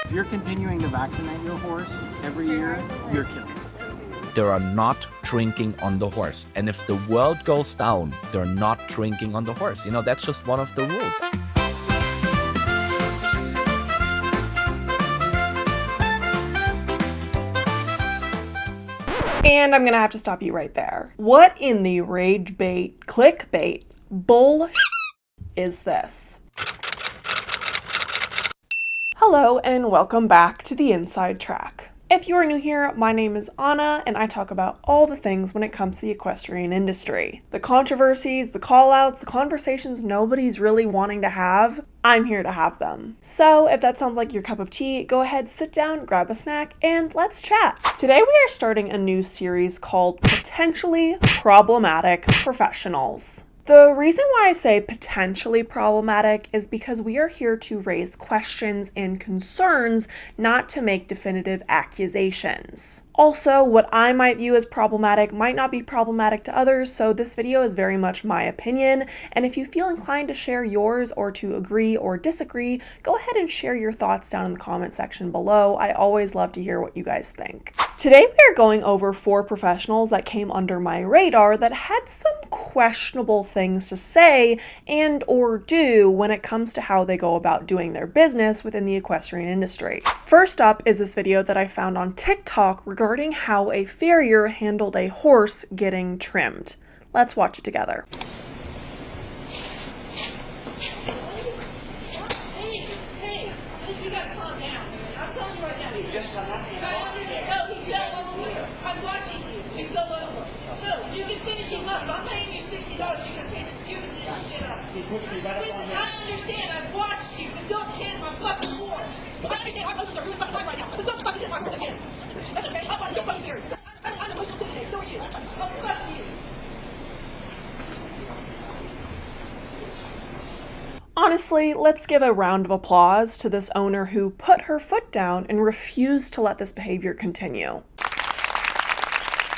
If you're continuing to vaccinate your horse every year, you're killing it. They're not drinking on the horse. And if the world goes down, they're not drinking on the horse. You know, that's just one of the rules. And I'm gonna have to stop you right there. What in the rage bait, clickbait, bull is this? Hello and welcome back to the Inside Track. If you are new here, my name is Anna and I talk about all the things when it comes to the equestrian industry. The controversies, the call-outs, the conversations nobody's really wanting to have, I'm here to have them. So if that sounds like your cup of tea, go ahead, sit down, grab a snack, and let's chat. Today we are starting a new series called Potentially Problematic Professionals. The reason why I say potentially problematic is because we are here to raise questions and concerns, not to make definitive accusations. Also, what I might view as problematic might not be problematic to others, so this video is very much my opinion, and if you feel inclined to share yours or to agree or disagree, go ahead and share your thoughts down in the comment section below. I always love to hear what you guys think. Today we are going over 4 professionals that came under my radar that had some questionable things to say and or do when it comes to how they go about doing their business within the equestrian industry. First up is this video that I found on TikTok regarding how a farrier handled a horse getting trimmed. Let's watch it together. I'm watching you. You go over. No, you can finish him up. I'm paying you $60. You can pay the stupid shit up. Listen, I understand. I've watched you, but don't hit my fucking horse. I understand. My muscles are really fucking tight right now. But don't fucking hit my horse again. That's okay. I'm so fucking serious. I'm emotional today. So are you. Oh, fuck you. Honestly, let's give a round of applause to this owner who put her foot down and refused to let this behavior continue.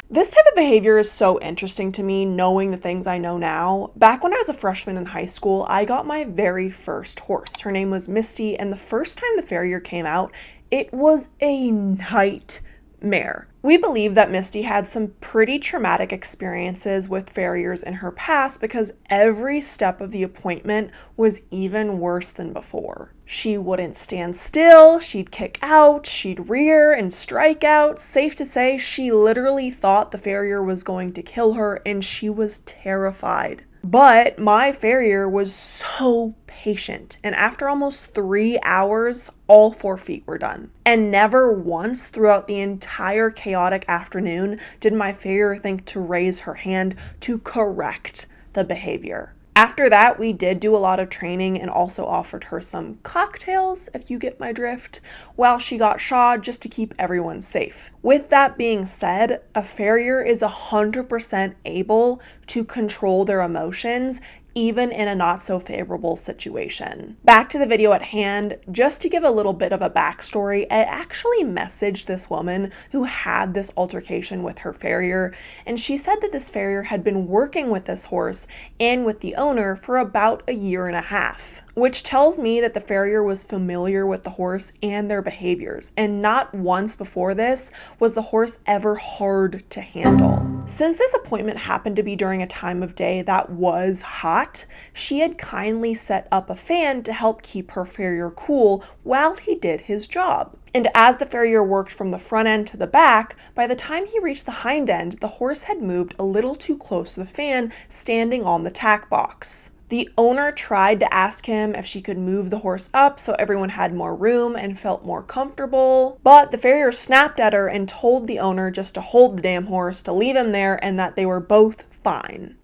This type of behavior is so interesting to me, knowing the things I know now. Back when I was a freshman in high school, I got my very first horse. Her name was Misty, and the first time the farrier came out, it was a nightmare. We believe that Misty had some pretty traumatic experiences with farriers in her past because every step of the appointment was even worse than before. She wouldn't stand still, she'd kick out, she'd rear and strike out. Safe to say, she literally thought the farrier was going to kill her and she was terrified. But my farrier was so patient, and after almost 3 hours, all 4 feet were done. And never once throughout the entire chaotic afternoon did my farrier think to raise her hand to correct the behavior. After that, we did do a lot of training and also offered her some cocktails, if you get my drift, while she got shod just to keep everyone safe. With that being said, a farrier is 100% able to control their emotions, even in a not so favorable situation. Back to the video at hand, just to give a little bit of a backstory, I actually messaged this woman who had this altercation with her farrier, and she said that this farrier had been working with this horse and with the owner for about 1.5 years. Which tells me that the farrier was familiar with the horse and their behaviors, and not once before this was the horse ever hard to handle. Since this appointment happened to be during a time of day that was hot, she had kindly set up a fan to help keep her farrier cool while he did his job. And as the farrier worked from the front end to the back, by the time he reached the hind end, the horse had moved a little too close to the fan, standing on the tack box. The owner tried to ask him if she could move the horse up so everyone had more room and felt more comfortable, but the farrier snapped at her and told the owner just to hold the damn horse, to leave him there, and that they were both fine.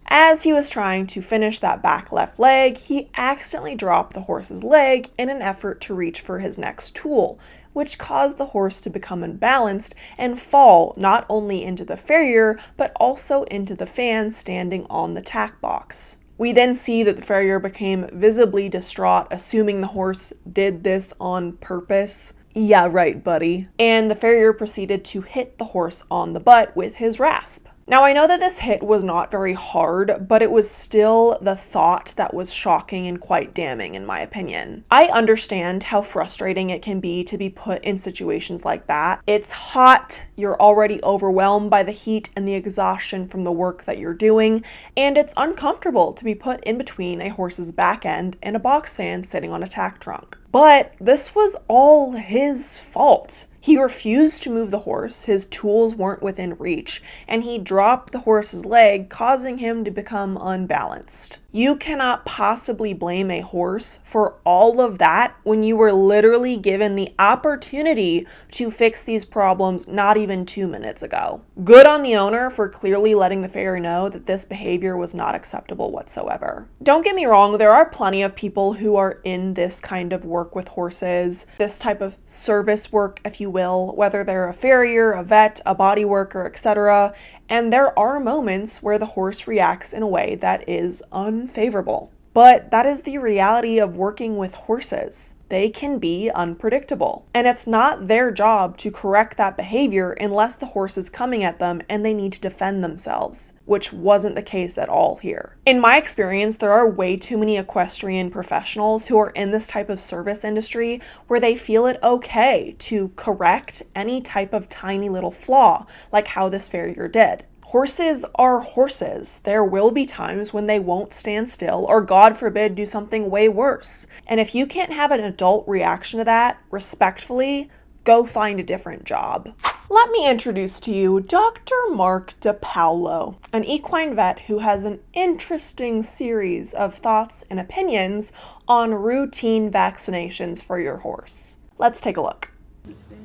As he was trying to finish that back left leg, he accidentally dropped the horse's leg in an effort to reach for his next tool, which caused the horse to become unbalanced and fall not only into the farrier, but also into the fan standing on the tack box. We then see that the farrier became visibly distraught, assuming the horse did this on purpose. Yeah, right, buddy. And the farrier proceeded to hit the horse on the butt with his rasp. Now, I know that this hit was not very hard, but it was still the thought that was shocking and quite damning, in my opinion. I understand how frustrating it can be to be put in situations like that. It's hot, you're already overwhelmed by the heat and the exhaustion from the work that you're doing, and it's uncomfortable to be put in between a horse's back end and a box fan sitting on a tack trunk. But this was all his fault. He refused to move the horse, his tools weren't within reach, and he dropped the horse's leg, causing him to become unbalanced. You cannot possibly blame a horse for all of that when you were literally given the opportunity to fix these problems not even 2 minutes ago. Good on the owner for clearly letting the farrier know that this behavior was not acceptable whatsoever. Don't get me wrong, there are plenty of people who are in this kind of work with horses, this type of service work, if you will, whether they're a farrier, a vet, a body worker, etc. And there are moments where the horse reacts in a way that is unfavorable. But that is the reality of working with horses. They can be unpredictable. And it's not their job to correct that behavior unless the horse is coming at them and they need to defend themselves, which wasn't the case at all here. In my experience, there are way too many equestrian professionals who are in this type of service industry where they feel it okay to correct any type of tiny little flaw, like how this farrier did. Horses are horses. There will be times when they won't stand still or, God forbid, do something way worse. And if you can't have an adult reaction to that, respectfully, go find a different job. Let me introduce to you Dr. Mark DePaulo, an equine vet who has an interesting series of thoughts and opinions on routine vaccinations for your horse. Let's take a look.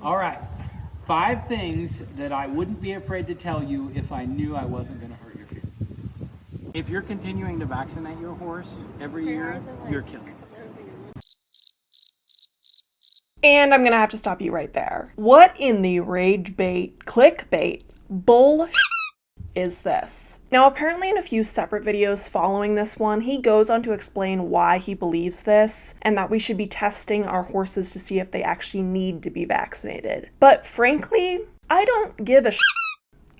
All right. 5 things that I wouldn't be afraid to tell you if I knew I wasn't going to hurt your feelings. If you're continuing to vaccinate your horse every year, you're killing it. And I'm going to have to stop you right there. What in the rage bait, clickbait, bullshit is this? Now, apparently in a few separate videos following this one, he goes on to explain why he believes this and that we should be testing our horses to see if they actually need to be vaccinated. But frankly, I don't give a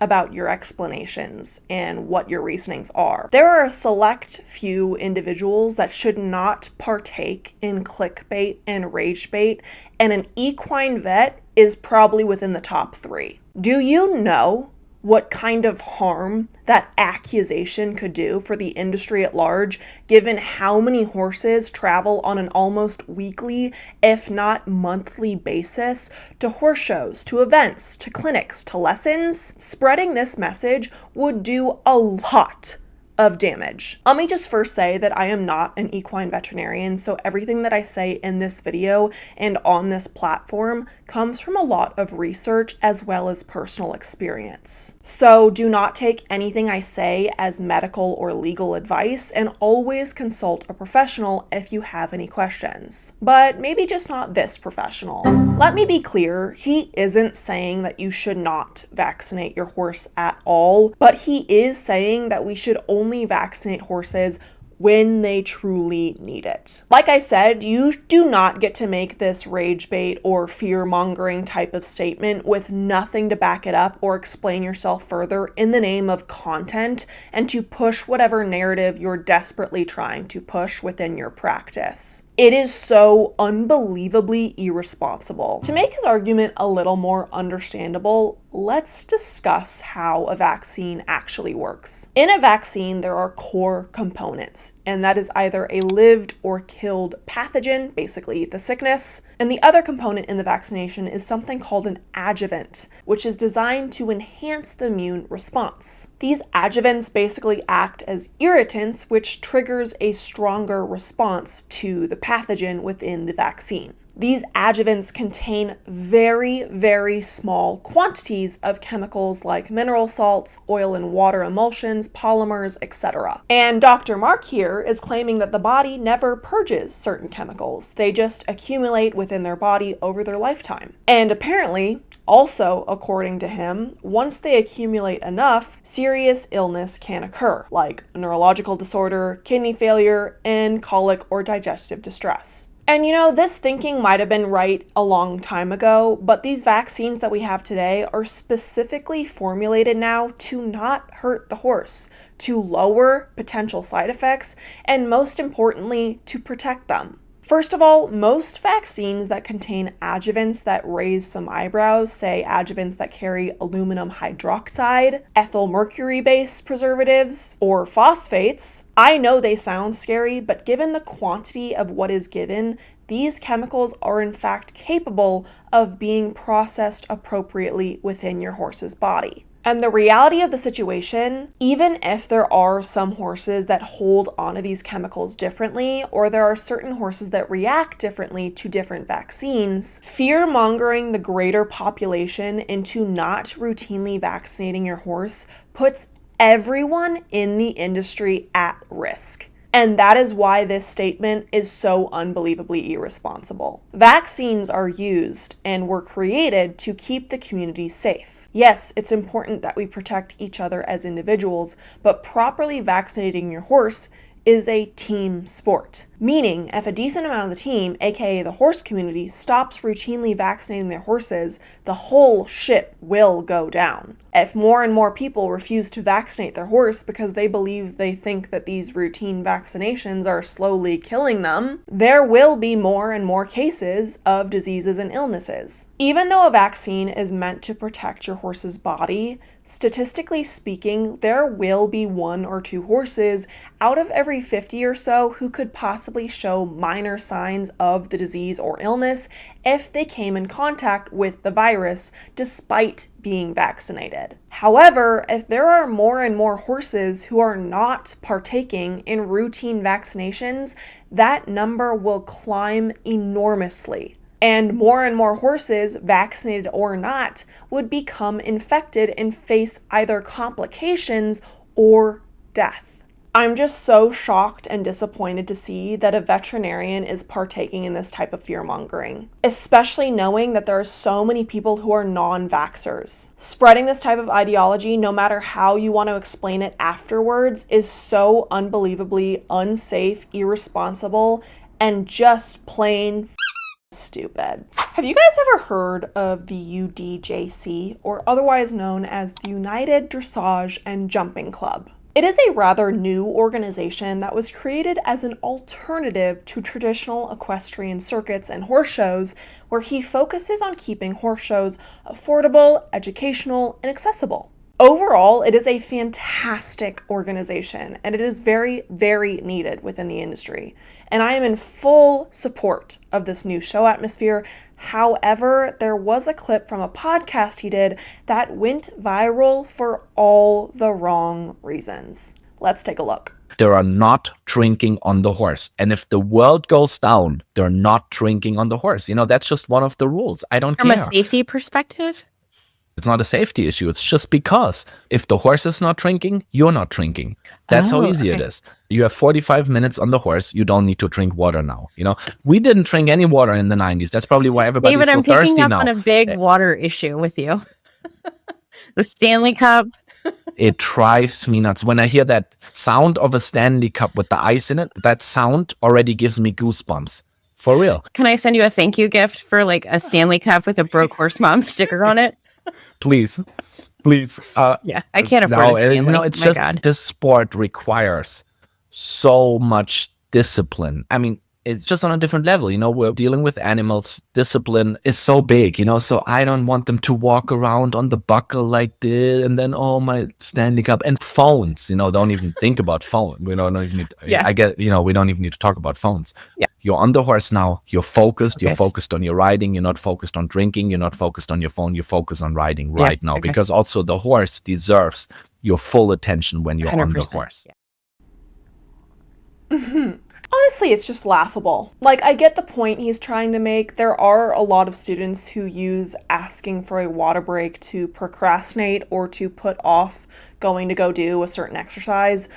about your explanations and what your reasonings are. There are a select few individuals that should not partake in clickbait and rage bait, and an equine vet is probably within the top 3. Do you know what kind of harm that accusation could do for the industry at large, given how many horses travel on an almost weekly, if not monthly basis to horse shows, to events, to clinics, to lessons? Spreading this message would do a lot of damage. Let me just first say that I am not an equine veterinarian, so everything that I say in this video and on this platform comes from a lot of research as well as personal experience. So do not take anything I say as medical or legal advice, and always consult a professional if you have any questions. But maybe just not this professional. Let me be clear, he isn't saying that you should not vaccinate your horse at all, but he is saying that we should only vaccinate horses when they truly need it. Like I said, you do not get to make this rage bait or fear-mongering type of statement with nothing to back it up or explain yourself further in the name of content and to push whatever narrative you're desperately trying to push within your practice. It is so unbelievably irresponsible. To make his argument a little more understandable, let's discuss how a vaccine actually works. In a vaccine, there are core components, and that is either a lived or killed pathogen, basically the sickness, and the other component in the vaccination is something called an adjuvant, which is designed to enhance the immune response. These adjuvants basically act as irritants, which triggers a stronger response to the pathogen within the vaccine. These adjuvants contain very, very small quantities of chemicals like mineral salts, oil and water emulsions, polymers, etc. And Dr. Mark here is claiming that the body never purges certain chemicals. They just accumulate within their body over their lifetime. And apparently, also, according to him, once they accumulate enough, serious illness can occur, like a neurological disorder, kidney failure, and colic or digestive distress. And this thinking might have been right a long time ago, but these vaccines that we have today are specifically formulated now to not hurt the horse, to lower potential side effects, and most importantly, to protect them. First of all, most vaccines that contain adjuvants that raise some eyebrows, say adjuvants that carry aluminum hydroxide, ethyl mercury-based preservatives, or phosphates, I know they sound scary, but given the quantity of what is given, these chemicals are in fact capable of being processed appropriately within your horse's body. And the reality of the situation, even if there are some horses that hold onto these chemicals differently, or there are certain horses that react differently to different vaccines, fear-mongering the greater population into not routinely vaccinating your horse puts everyone in the industry at risk. And that is why this statement is so unbelievably irresponsible. Vaccines are used and were created to keep the community safe. Yes, it's important that we protect each other as individuals, but properly vaccinating your horse is a team sport. Meaning, if a decent amount of the team, aka the horse community, stops routinely vaccinating their horses, the whole ship will go down. If more and more people refuse to vaccinate their horse because they think that these routine vaccinations are slowly killing them, there will be more and more cases of diseases and illnesses. Even though a vaccine is meant to protect your horse's body, statistically speaking, there will be 1 or 2 horses out of every 50 or so who could possibly show minor signs of the disease or illness if they came in contact with the virus despite being vaccinated. However, if there are more and more horses who are not partaking in routine vaccinations, that number will climb enormously. And more horses, vaccinated or not, would become infected and face either complications or death. I'm just so shocked and disappointed to see that a veterinarian is partaking in this type of fear-mongering, especially knowing that there are so many people who are non-vaxxers. Spreading this type of ideology, no matter how you want to explain it afterwards, is so unbelievably unsafe, irresponsible, and just plain stupid. Have you guys ever heard of the UDJC, or otherwise known as the United Dressage and Jumping Club? It is a rather new organization that was created as an alternative to traditional equestrian circuits and horse shows, where he focuses on keeping horse shows affordable, educational, and accessible. Overall, it is a fantastic organization, and it is very, very needed within the industry. And I am in full support of this new show atmosphere. However, there was a clip from a podcast he did that went viral for all the wrong reasons. Let's take a look. They're not drinking on the horse. And if the world goes down, they're not drinking on the horse. That's just one of the rules. I don't care. From a safety perspective? It's not a safety issue. It's just because if the horse is not drinking, you're not drinking. That's how easy it is. You have 45 minutes on the horse. You don't need to drink water now. We didn't drink any water in the 90s. That's probably why everybody's David, so thirsty now. I'm picking up on a big water issue with you. The Stanley Cup. It drives me nuts. When I hear that sound of a Stanley Cup with the ice in it, that sound already gives me goosebumps. For real. Can I send you a thank you gift for like a Stanley Cup with a Broke Horse Mom sticker on it? Please. Yeah, I can't afford it. It's just this sport requires so much discipline. I mean, it's just on a different level. We're dealing with animals. Discipline is so big, so I don't want them to walk around on the buckle like this and then, oh, my Stanley Cup. And phones, don't even think about phone. We don't even need, I get, we don't even need to talk about phones. Yeah. You're on the horse now. You're focused. You're focused on your riding. You're not focused on drinking. You're not focused on your phone. You're focused on riding now, because also the horse deserves your full attention when you're on the horse. Yeah. Honestly, it's just laughable. Like, I get the point he's trying to make. There are a lot of students who use asking for a water break to procrastinate or to put off going to go do a certain exercise.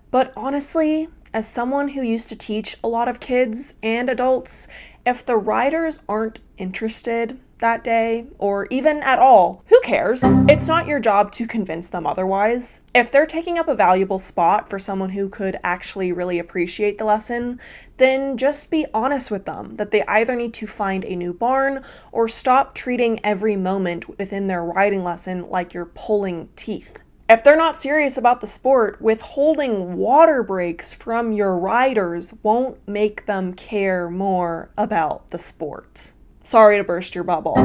But honestly, as someone who used to teach a lot of kids and adults, if the riders aren't interested, that day, or even at all. Who cares? It's not your job to convince them otherwise. If they're taking up a valuable spot for someone who could actually really appreciate the lesson, then just be honest with them that they either need to find a new barn or stop treating every moment within their riding lesson like you're pulling teeth. If they're not serious about the sport, withholding water breaks from your riders won't make them care more about the sport. Sorry to burst your bubble.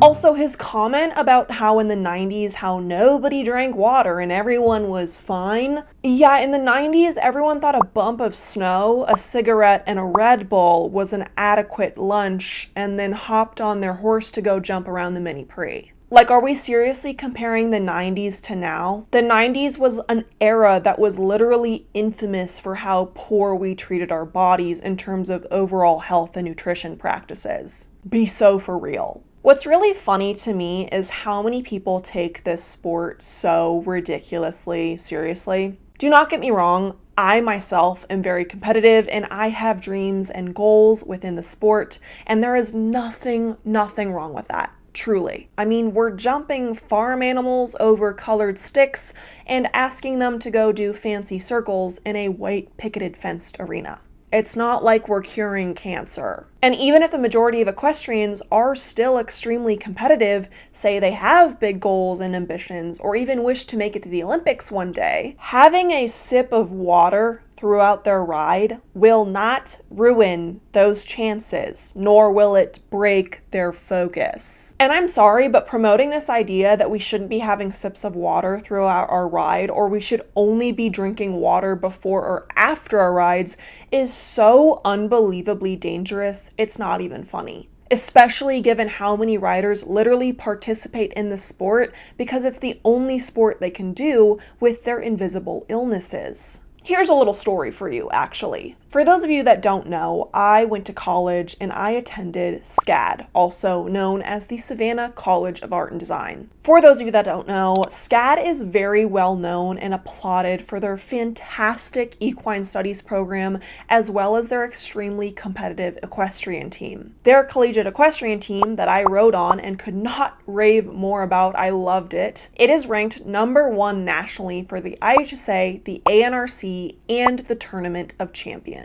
Also, his comment about how in the 90s, how nobody drank water and everyone was fine. Yeah, in the 90s, everyone thought a bump of snow, a cigarette, and a Red Bull was an adequate lunch, and then hopped on their horse to go jump around the mini pre. Like, are we seriously comparing the 90s to now? The 90s was an era that was literally infamous for how poor we treated our bodies in terms of overall health and nutrition practices. Be so for real. What's really funny to me is how many people take this sport so ridiculously seriously. Do not get me wrong, I myself am very competitive and I have dreams and goals within the sport, and there is nothing wrong with that. Truly. I mean, we're jumping farm animals over colored sticks and asking them to go do fancy circles in a white picketed fenced arena. It's not like we're curing cancer. And even if the majority of equestrians are still extremely competitive, say they have big goals and ambitions, or even wish to make it to the Olympics one day, having a sip of water throughout their ride will not ruin those chances, nor will it break their focus. And I'm sorry, but promoting this idea that we shouldn't be having sips of water throughout our ride, or we should only be drinking water before or after our rides, is so unbelievably dangerous, it's not even funny. Especially given how many riders literally participate in the sport because it's the only sport they can do with their invisible illnesses. Here's a little story for you, actually. For those of you that don't know, I went to college and I attended SCAD, also known as the Savannah College of Art and Design. For those of you that don't know, SCAD is very well known and applauded for their fantastic equine studies program, as well as their extremely competitive equestrian team. Their collegiate equestrian team that I rode on and could not rave more about, I loved it. It is ranked #1 nationally for the IHSA, the ANRC, and the Tournament of Champions.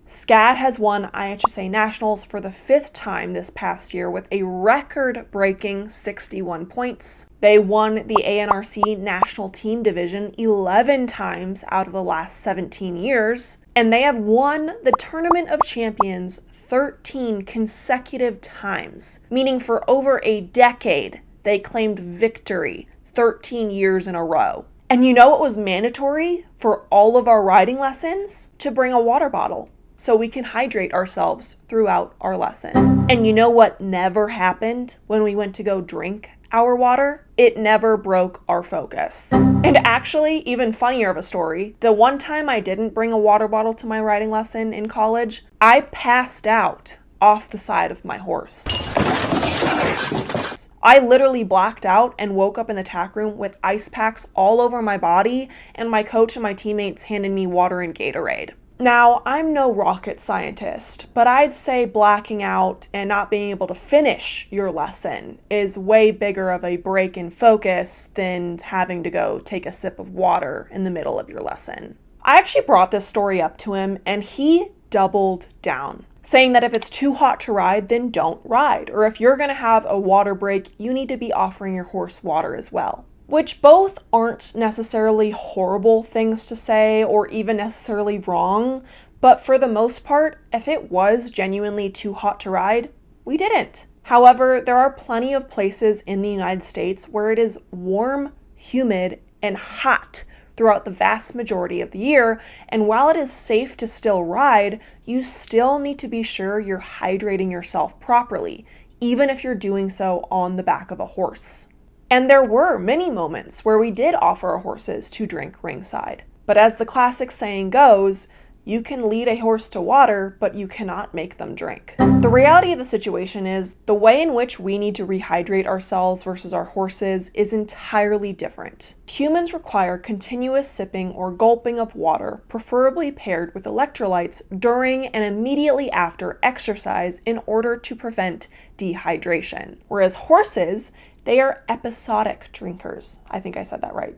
SCAD has won IHSA Nationals for the 5th time this past year with a record-breaking 61 points. They won the ANRC National Team Division 11 times out of the last 17 years, and they have won the Tournament of Champions 13 consecutive times, meaning for over a decade, they claimed victory 13 years in a row. And you know what was mandatory for all of our riding lessons? To bring a water bottle so we can hydrate ourselves throughout our lesson. And you know what never happened when we went to go drink our water? It never broke our focus. And actually, even funnier of a story, the one time I didn't bring a water bottle to my riding lesson in college, I passed out off the side of my horse. I literally blacked out and woke up in the tack room with ice packs all over my body, and my coach and my teammates handed me water and Gatorade. Now, I'm no rocket scientist, but I'd say blacking out and not being able to finish your lesson is way bigger of a break in focus than having to go take a sip of water in the middle of your lesson. I actually brought this story up to him, and he doubled down, saying that if it's too hot to ride, then don't ride. Or if you're going to have a water break, you need to be offering your horse water as well. Which both aren't necessarily horrible things to say or even necessarily wrong, but for the most part, if it was genuinely too hot to ride, we didn't. However, there are plenty of places in the United States where it is warm, humid, and hot throughout the vast majority of the year, and while it is safe to still ride, you still need to be sure you're hydrating yourself properly, even if you're doing so on the back of a horse. And there were many moments where we did offer our horses to drink ringside. But as the classic saying goes, You can lead a horse to water, but you cannot make them drink. The reality of the situation is the way in which we need to rehydrate ourselves versus our horses is entirely different. Humans require continuous sipping or gulping of water, preferably paired with electrolytes during and immediately after exercise in order to prevent dehydration. Whereas horses, they are episodic drinkers. I think I said that right.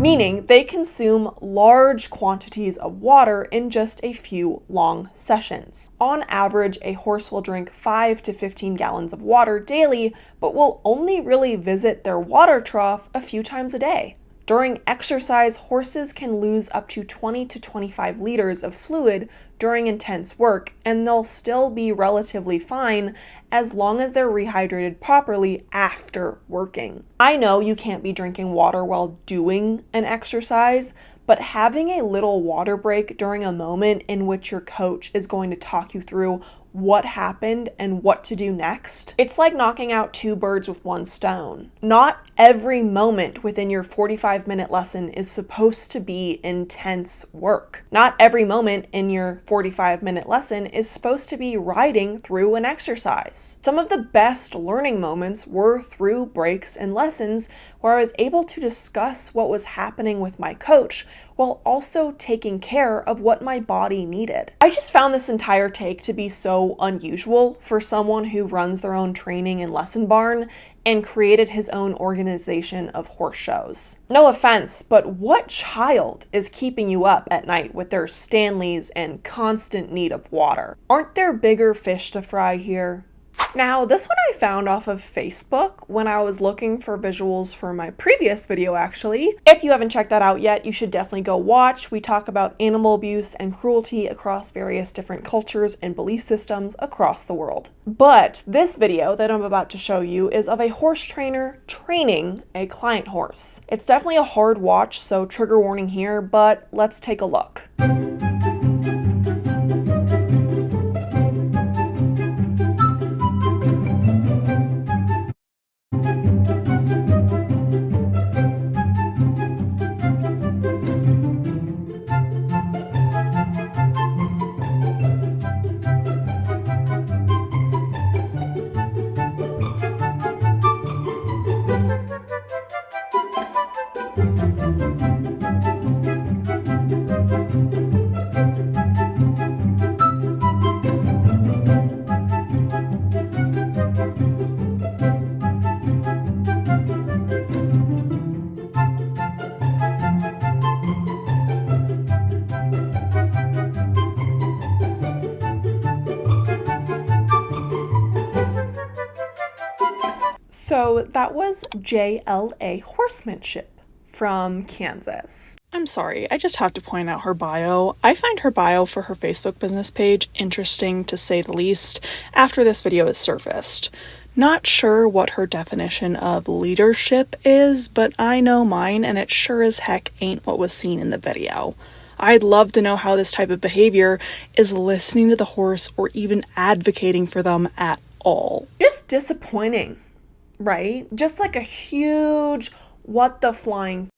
Meaning they consume large quantities of water in just a few long sessions. On average, a horse will drink 5 to 15 gallons of water daily, but will only really visit their water trough a few times a day. During exercise, horses can lose up to 20 to 25 liters of fluid during intense work, and they'll still be relatively fine as long as they're rehydrated properly after working. I know you can't be drinking water while doing an exercise, but having a little water break during a moment in which your coach is going to talk you through what happened and what to do next, it's like knocking out 2 birds with 1 stone. Not every moment within your 45-minute lesson is supposed to be intense work. Not every moment in your 45-minute lesson is supposed to be riding through an exercise. Some of the best learning moments were through breaks and lessons where I was able to discuss what was happening with my coach while also taking care of what my body needed. I just found this entire take to be so unusual for someone who runs their own training and lesson barn and created his own organization of horse shows. No offense, but what child is keeping you up at night with their Stanleys and constant need of water? Aren't there bigger fish to fry here? Now, this one I found off of Facebook when I was looking for visuals for my previous video, actually. If you haven't checked that out yet, you should definitely go watch. We talk about animal abuse and cruelty across various different cultures and belief systems across the world. But this video that I'm about to show you is of a horse trainer training a client horse. It's definitely a hard watch, so trigger warning here, but let's take a look. So that was JLA Horsemanship from Kansas. I'm sorry, I just have to point out her bio. I find her bio for her Facebook business page interesting to say the least after this video is surfaced. Not sure what her definition of leadership is, but I know mine, and it sure as heck ain't what was seen in the video. I'd love to know how this type of behavior is listening to the horse or even advocating for them at all. Just disappointing, right? Just like a huge what the flying.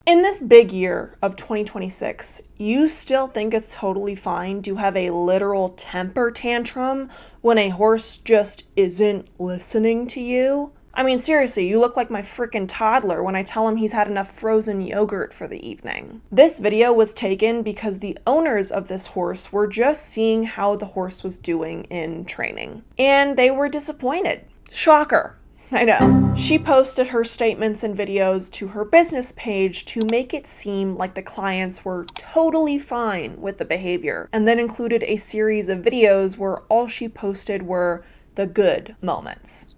In this big year of 2026, you still think it's totally fine to have a literal temper tantrum when a horse just isn't listening to you? I mean, seriously, you look like my freaking toddler when I tell him he's had enough frozen yogurt for the evening. This video was taken because the owners of this horse were just seeing how the horse was doing in training, and they were disappointed. Shocker. I know. She posted her statements and videos to her business page to make it seem like the clients were totally fine with the behavior, and then included a series of videos where all she posted were the good moments.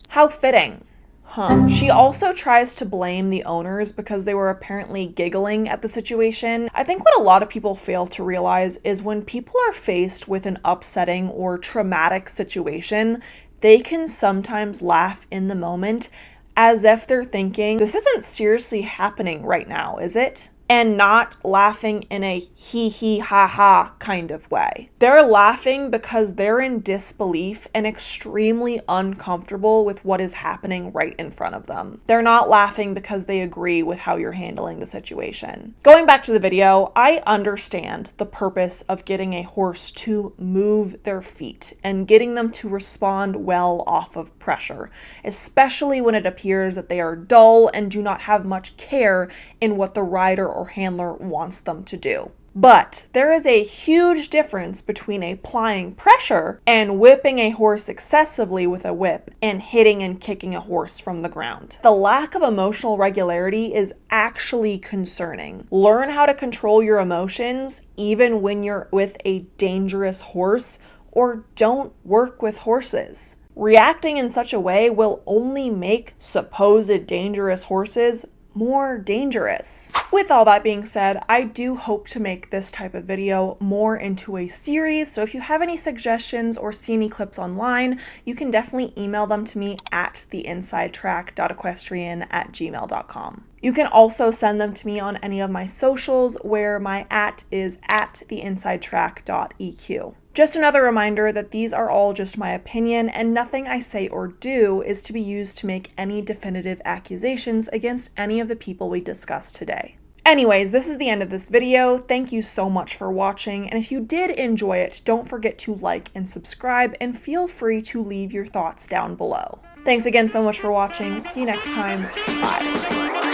How fitting. Huh. She also tries to blame the owners because they were apparently giggling at the situation. I think what a lot of people fail to realize is when people are faced with an upsetting or traumatic situation, they can sometimes laugh in the moment as if they're thinking, this isn't seriously happening right now, is it? and not laughing in a hee hee ha ha kind of way. They're laughing because they're in disbelief and extremely uncomfortable with what is happening right in front of them. They're not laughing because they agree with how you're handling the situation. Going back to the video, I understand the purpose of getting a horse to move their feet and getting them to respond well off of pressure, especially when it appears that they are dull and do not have much care in what the rider or handler wants them to do. But there is a huge difference between applying pressure and whipping a horse excessively with a whip and hitting and kicking a horse from the ground. The lack of emotional regularity is actually concerning. Learn how to control your emotions even when you're with a dangerous horse, or don't work with horses. Reacting in such a way will only make supposed dangerous horses more dangerous. With all that being said, I do hope to make this type of video more into a series, so if you have any suggestions or see any clips online, you can definitely email them to me at theinsidetrack.equestrian@gmail.com. You can also send them to me on any of my socials, where my @ is @theinsidetrack.eq. Just another reminder that these are all just my opinion, and nothing I say or do is to be used to make any definitive accusations against any of the people we discussed today. Anyways, this is the end of this video. Thank you so much for watching, and if you did enjoy it, don't forget to like and subscribe, and feel free to leave your thoughts down below. Thanks again so much for watching. See you next time. Bye.